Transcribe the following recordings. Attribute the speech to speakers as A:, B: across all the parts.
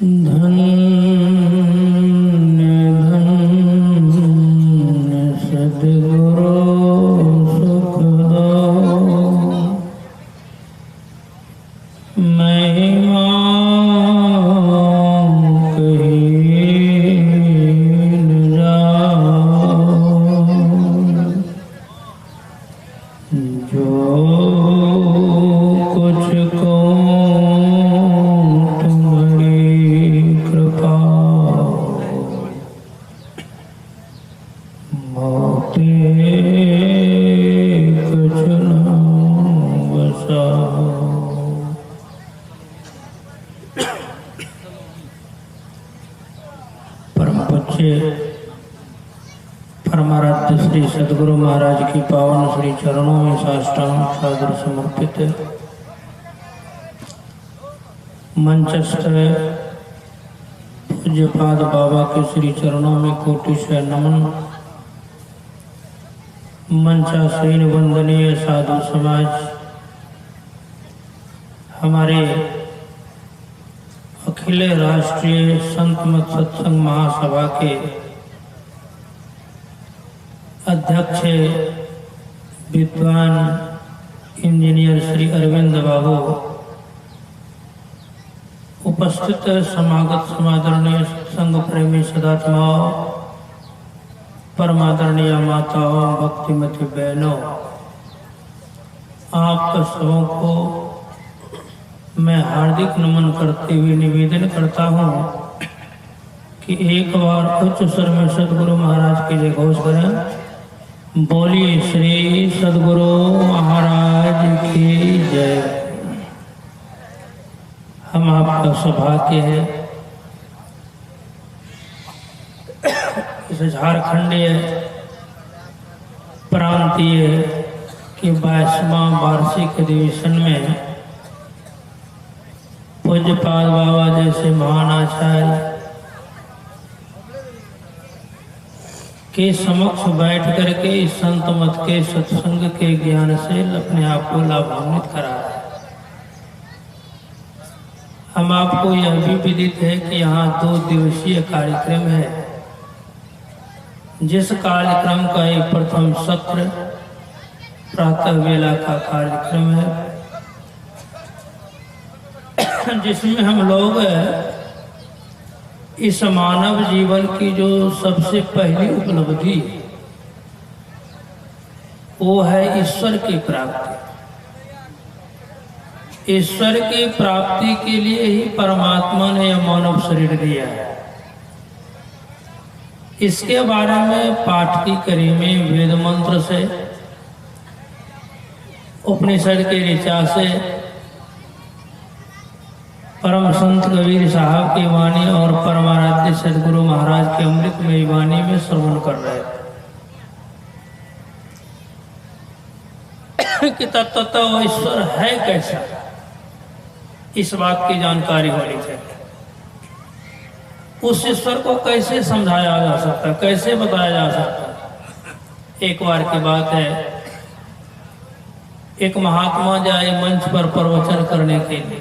A: धन्य धन्य सद्गुरु सुखदाओ, महिमा कही न जाए। जो कुछ को परमाराध्य श्री सद्गुरु महाराज की पावन श्री चरणों में साष्टांग सादर समर्पित है। मंचस्थ पूज्यपाद बाबा के श्री चरणों में कोटि से नमन। मंचासीन वंदनीय साधु समाज, हमारे अखिल राष्ट्रीय संत मत सत्संग महासभा के अध्यक्ष विद्वान इंजीनियर श्री अरविंद बाबू, उपस्थित समागत समादरणीय संघ प्रेमी सदात्माओं, परमादरणीय माताओं, भक्तिमती बहनों, आप सबों को मैं हार्दिक नमन करते हुए निवेदन करता हूँ कि एक बार उच्च स्वर में सद्गुरु महाराज के लिए घोष करें। बोलिए श्री सद्गुरु महाराज की जय। हम आपका सौभाग्य है इस झारखंडीय प्रांतीय के 22वां वार्षिक अधिवेशन में पूज्यपाद बाबा जैसे महान आचार्य के समक्ष बैठ करके इस संत मत के सत्संग के ज्ञान से अपने आप को लाभान्वित करा रहे हैं। हम आपको यह भी विदित है कि यहाँ 2 दिवसीय कार्यक्रम है, जिस कार्यक्रम का एक प्रथम सत्र प्रातः वेला का कार्यक्रम है, जिसमें हम लोग इस मानव जीवन की जो सबसे पहली उपलब्धि वो है ईश्वर की प्राप्ति। ईश्वर की प्राप्ति के लिए ही परमात्मा ने यह मानव शरीर दिया है। इसके बारे में पाठ की कड़ी में वेद मंत्र से, उपनिषद के ऋचा से, परम संत कबीर साहब की वाणी और परमाराध्य सद्गुरु महाराज के अमृतमयी वाणी में श्रवण कर रहे थे कि तत्वतः ईश्वर है कैसा, इस बात की जानकारी होनी चाहिए। उस ईश्वर को कैसे समझाया जा सकता है, कैसे बताया जा सकता है। एक बार की बात है, एक महात्मा जाए मंच पर प्रवचन करने के लिए।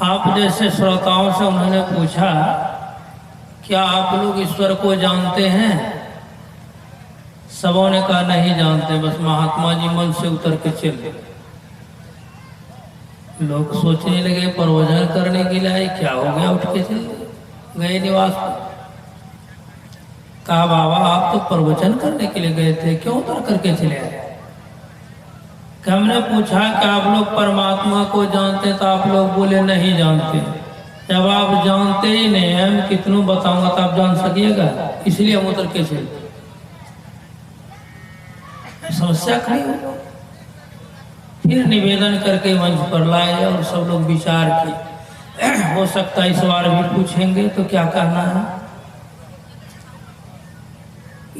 A: आप जैसे श्रोताओं से उन्होंने पूछा, क्या आप लोग ईश्वर को जानते हैं? सबों ने कहा नहीं जानते, बस महात्मा जी मन से उतर के चले। लोग सोचने लगे प्रवचन करने के लिए क्या हो गया, उठ के चले गए निवास पर। कहा बाबा आप तो प्रवचन करने के लिए गए थे, क्यों उतर करके चले आए? हमने पूछा कि आप लोग परमात्मा को जानते, तो आप लोग बोले नहीं जानते। जब आप जानते ही नहीं है, मैं कितनों बताऊंगा तो आप जान सकिएगा, इसलिए हम उतर के चले। समस्या खड़ी हो। फिर निवेदन करके मंच पर लाए और सब लोग विचार किए। हो सकता है इस बार भी पूछेंगे तो क्या कहना है।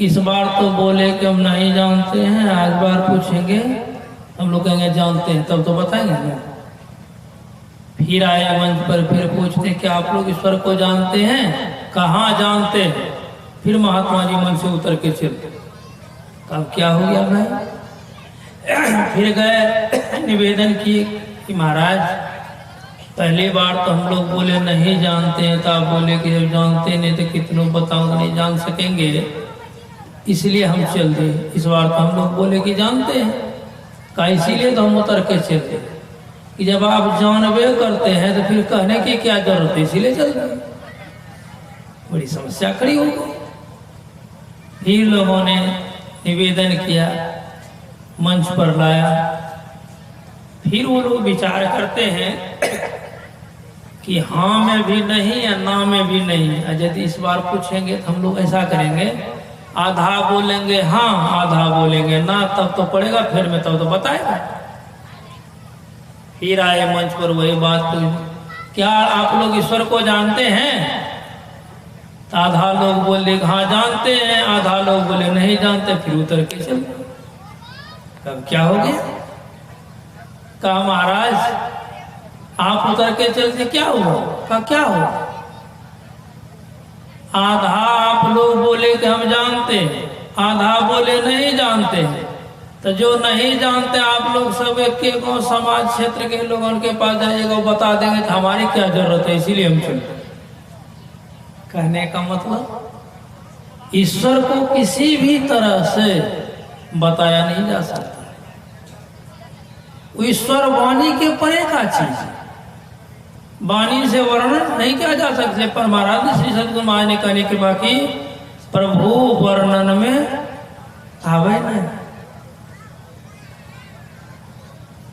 A: इस बार तो बोले कि हम नहीं जानते हैं, आज बार पूछेंगे हम लोग कहेंगे जानते हैं, तब तो बताएंगे ना। फिर आए मंच पर, फिर पूछते कि आप लोग ईश्वर को जानते हैं? कहाँ जानते हैं? फिर महात्मा जी मन से उतर के चलते। तब क्या हो गया भाई? फिर गए निवेदन किए कि महाराज पहली बार तो हम लोग बोले नहीं जानते हैं, तो आप बोले कि जब जानते नहीं तो कितनों बताऊंगा नहीं जान सकेंगे, इसलिए हम चल दिए। इस बार तो हम लोग बोले कि जानते हैं, का इसीलिए तो हम उतर के चल दिए कि जब आप जानबे करते हैं तो फिर कहने की क्या जरूरत है, इसीलिए चल दिए। बड़ी समस्या खड़ी हो गई। फिर लोगों ने निवेदन किया, मंच पर लाया। फिर वो लोग विचार करते हैं कि हाँ में भी नहीं या ना में भी नहीं। यदि इस बार पूछेंगे तो हम लोग ऐसा करेंगे, आधा बोलेंगे हाँ, आधा बोलेंगे ना, तब तो पड़ेगा, फिर में तब तो बताएगा। फिर आए मंच पर वही बात हुई, क्या आप लोग ईश्वर को जानते हैं? तो आधा लोग बोले हाँ जानते हैं, आधा लोग बोले नहीं जानते। फिर उतर के चल, तब क्या हो गया? कहा महाराज आप उतर के चलते क्या हुआ? कहा क्या हुआ? आधा आप लोग बोले कि हम जानते हैं, आधा बोले नहीं जानते हैं। तो जो नहीं जानते आप लोग सब एक के गाँव समाज क्षेत्र के लोगों के पास जाइएगा, बता देंगे तो हमारी क्या जरूरत है, इसीलिए हम चलते। कहने का मतलब ईश्वर को किसी भी तरह से बताया नहीं जा सकता। ईश्वर वाणी के परे का चीज है, वाणी से वर्णन नहीं किया जा सकते। पर महाराज श्री सद्गुरु महाराज ने कहने के बाकी प्रभु वर्णन में आवे नहीं।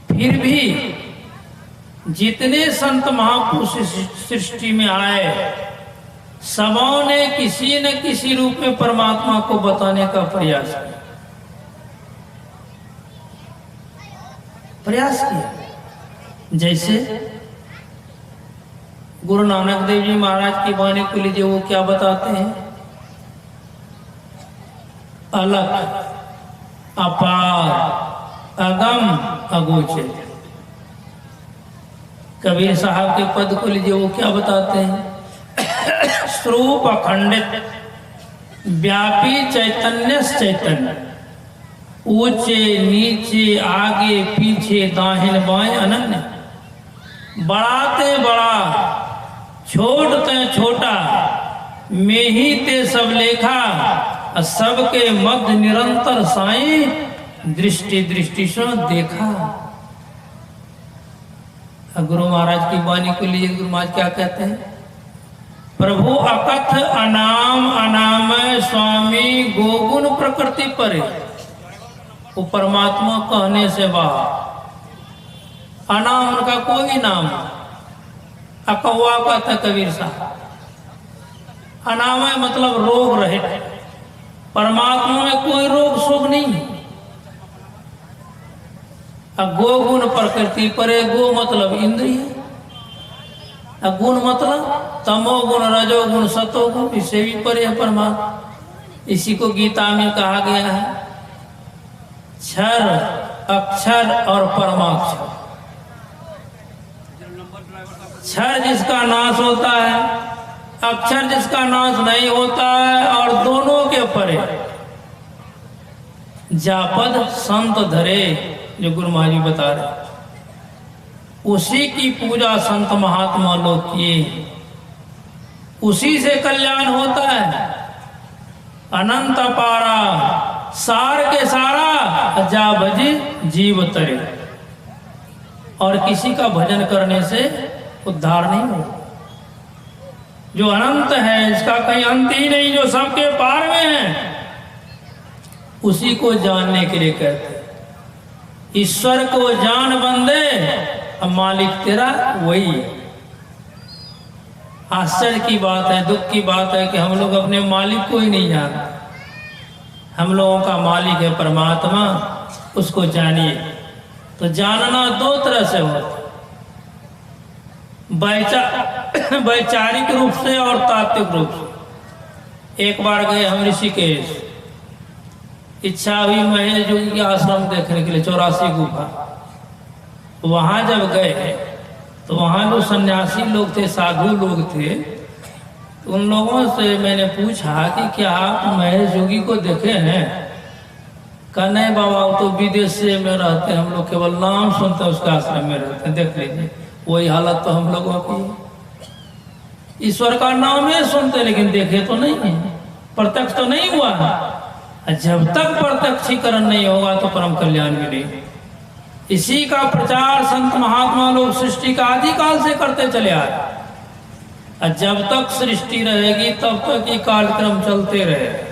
A: फिर भी जितने संत महापुरुष सृष्टि में आए, सबों ने किसी न किसी रूप में परमात्मा को बताने का प्रयास किया। जैसे गुरु नानक देव जी महाराज की वाणी को लीजिए, वो क्या बताते हैं? अलग, अपार, अगम, अगोचर। कबीर साहब के पद को लीजिए, वो क्या बताते हैं? स्वरूप अखंडित, व्यापी चैतन्य चैतन्य, ऊंचे नीचे आगे पीछे दाहिने बाएं अनन्य, बढ़ाते बड़ा छोड़ते छोटा, में ही ते सब लेखा, सबके मध्य निरंतर साईं दृष्टि दृष्टि से देखा। गुरु महाराज की वाणी को लिए गुरु महाराज क्या कहते हैं? प्रभु अकथ अनाम अनामय स्वामी गोगुण प्रकृति परे। वो परमात्मा कहने से बाहर, अनाम उनका कोई नाम, अकवा कहता कबीर साहब। अनामय मतलब रोग रहित, परमात्मा में कोई रोग शोक नहीं। गोगुण प्रकृति परे, गो मतलब इंद्रिय, गुण मतलब तमोगुण रजोगुण सतोगुण, इससे भी परे है परमात्मा। इसी को गीता में कहा गया है क्षर, अक्षर और परमाक्षर। क्षर जिसका नाश होता है, अक्षर जिसका नाश नहीं होता है, और दोनों के परे जापद संत धरे, जो गुरु महाराज बता रहे, उसी की पूजा संत महात्मा लोग किए, उसी से कल्याण होता है। अनंत पारा सार के सारा, जा भजी जीव तरे। और किसी का भजन करने से उद्धार नहीं होगा। जो अनंत है, इसका कहीं अंत ही नहीं, जो सबके पार में है, उसी को जानने के लिए कहते हैं ईश्वर को जान बंदे, अब मालिक तेरा वही है। आश्चर्य की बात है, दुख की बात है कि हम लोग अपने मालिक को ही नहीं जानते। हम लोगों का मालिक है परमात्मा, उसको जानिए। तो जानना दो तरह से होता, वैचारिक रूप से और तात्विक रूप से। एक बार गए हम ऋषिकेश, इच्छा हुई महेश जोगी के आश्रम देखने के लिए, 84 गुफा। वहां जब गए तो वहां जो सन्यासी लोग थे, साधु लोग थे, तो उन लोगों से मैंने पूछा कि क्या आप महेश जोगी को देखे हैं? कहा नहीं बाबा, वो तो विदेश में रहते हैं, हम लोग केवल नाम सुनते हैं, उसका आश्रम में रहते हैं, देख लीजिए। वही हालत तो हम लोगों की। ईश्वर का नाम ही सुनते लेकिन देखे तो नहीं है, प्रत्यक्ष तो नहीं हुआ है। जब तक प्रत्यक्षीकरण नहीं होगा तो परम कल्याण मिलेगा। इसी का प्रचार संत महात्मा लोग सृष्टि का आदि काल से करते चले आए। और जब तक सृष्टि रहेगी तब तक ये कार्यक्रम चलते रहेगा।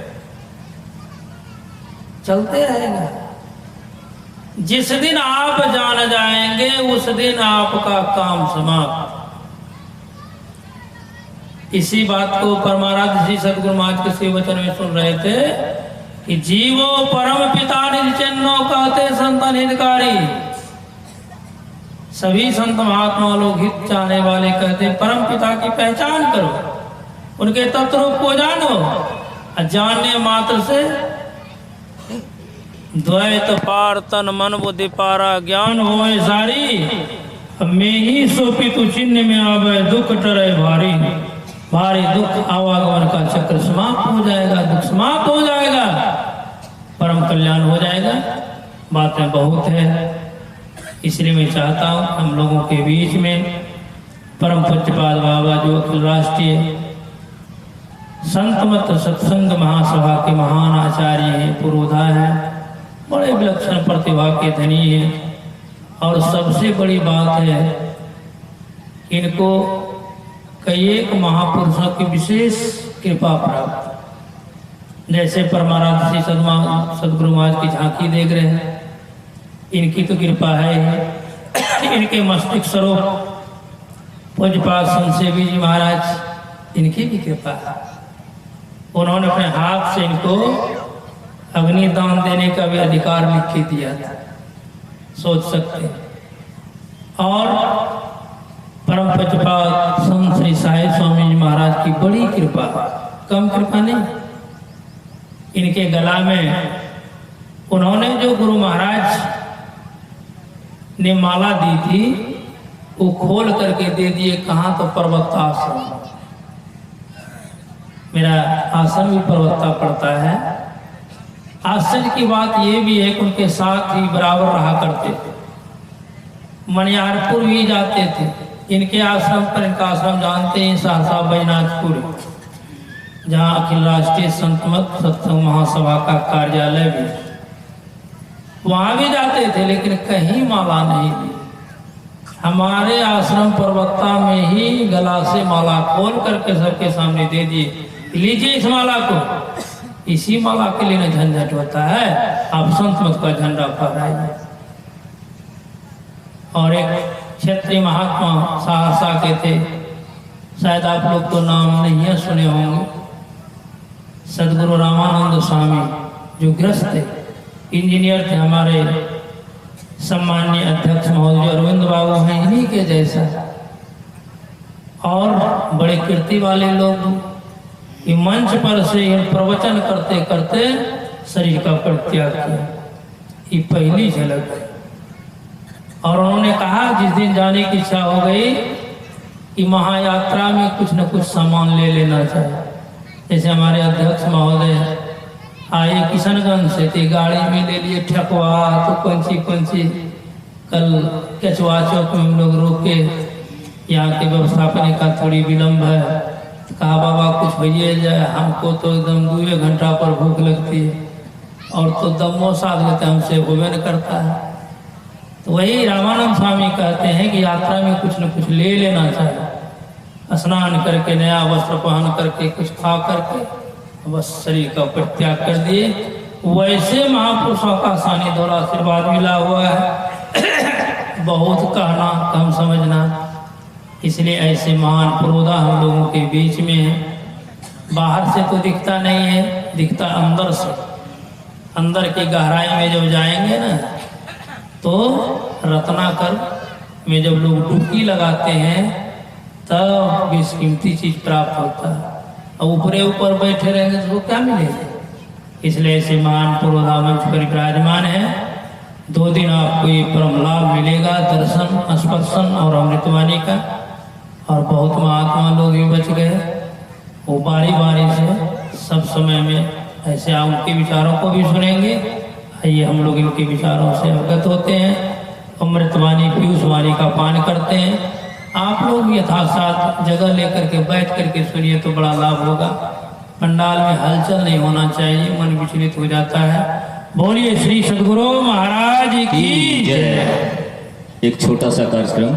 A: जिस दिन आप जान जाएंगे उस दिन आपका काम समाप्त। इसी बात को परमाराध्य श्री सदगुरु महाराज के श्री वचन में सुन रहे थे कि जीवो परम पिता निज चिन्हो कहते संतन हितकारी। सभी संत महात्मा लोग हित चाहने वाले कहते परम पिता की पहचान करो, उनके तत्व को जानो। जानने मात्र से द्वैत पार तन मन बुद्धि पारा ज्ञान होए सारी। में ही सोपितु चिन्ह में आवे दुख टरे भारी। भारी दुख आवागमन का चक्र समाप्त हो जाएगा, दुख समाप्त हो जाएगा, परम कल्याण हो जाएगा। बातें बहुत है, इसलिए मैं चाहता हूँ हम लोगों के बीच में परम पूज्यपाद बाबा जो अखिल राष्ट्रीय संत मत सत्संग महासभा के महान आचार्य हैं, पुरोधा है, बड़े विलक्षण प्रतिभा के धनी है। और सबसे बड़ी बात है इनको कई एक महापुरुषों की विशेष कृपा प्राप्त। जैसे परमाराध्य श्री सदगुरु महाराज की झांकी देख रहे हैं, इनकी तो कृपा है। इनके मस्तिष्क स्वरूप पूज्यपाद संसेवी जी महाराज, इनकी भी कृपा है। उन्होंने अपने हाथ से इनको अग्निदान देने का भी अधिकार लिख के दिया था, सोच सकते हैं। और परम पूज्यपाद संत श्री साहिब स्वामी जी महाराज की बड़ी कृपा, कम कृपा नहीं। इनके गला में उन्होंने जो गुरु महाराज ने माला दी थी वो खोल करके दे दिए। कहाँ तो पर्वता आश्रम, मेरा आश्रम भी पर्वता पड़ता है। आश्चर्य की बात यह भी है कि उनके साथ ही बराबर रहा करते थे, मनिहारपुर भी जाते थे। इनके आश्रम पर, इनका आश्रम जानते हैं सहरसा बैजनाथपुर, जहाँ अखिल राष्ट्रीय संत मत सत्संग महासभा का कार्यालय भी, वहां भी जाते थे लेकिन कहीं माला नहीं दी। हमारे आश्रम पर्वता में ही गला से माला खोल करके सबके सामने दे दिए, लीजिए इस माला को। इसी माला के लिए न झंझट होता है, आप संत मत का झंडा फहराइए। और एक क्षेत्रीय महात्मा सहरसा के थे, शायद आप लोग तो नाम नहीं है सुने होंगे, सदगुरु रामानंद स्वामी, जो गृहस्थ थे, इंजीनियर थे। हमारे सम्माननीय अध्यक्ष महोदय अरविंद बाबू हैं इन्हीं के जैसा, और बड़े कीर्ति वाले लोग। ये मंच पर से प्रवचन करते करते शरीर का परित्याग किया, ये पहली झलक है। और उन्होंने कहा जिस दिन जाने की इच्छा हो गई कि महायात्रा में कुछ न कुछ सामान ले लेना चाहिए। जैसे हमारे अध्यक्ष महोदय आए किशनगंज से, थे गाड़ी में ले लिए ठकुआ तो कौन सी। कल केचुआ चौक में हम लोग रोक के यहाँ के व्यवस्थापन का थोड़ी विलम्ब है, कहा बाबा कुछ भैया जाए, हमको तो एकदम 2 घंटा पर भूख लगती है और तो दमो साध लेते हमसे होवे न करता है। तो वही रामानंद स्वामी कहते हैं कि यात्रा में कुछ न कुछ ले लेना चाहिए। स्नान करके नया वस्त्र पहन करके कुछ खा करके बस शरीर का परित्याग कर दिए। वैसे महापुरुषों का सानी द्वारा आशीर्वाद मिला हुआ है, बहुत कहना कम समझना। इसलिए ऐसे महान पुरोधा हम लोगों के बीच में है। बाहर से तो दिखता नहीं है, दिखता अंदर से। अंदर की गहराई में जब जाएंगे ना तो रत्नाकर में जब लोग डुबकी लगाते हैं तब बेशकीमती चीज प्राप्त होता है, और ऊपरे ऊपर बैठे रहेंगे तो क्या मिलेगा। इसलिए ऐसे महान पुरोधा मंच पर विराजमान है। 2 दिन आपको ये परम लाभ मिलेगा, दर्शन, स्पर्शन और अमृतवाणी का। और बहुत महात्मा लोग भी बच गए, वो बारी बारी से सब समय में ऐसे आप उनके विचारों को भी सुनेंगे। आइए हम लोग इनके विचारों से अवगत होते हैं। अमृतवाणी पीयूषवाणी का पान करते हैं। आप लोग यथासाथ जगह लेकर के बैठ करके सुनिए तो बड़ा लाभ होगा। पंडाल में हलचल नहीं होना चाहिए, मन विचलित हो जाता है। बोलिए श्री सद्गुरु महाराज की जय।
B: एक छोटा सा कार्यक्रम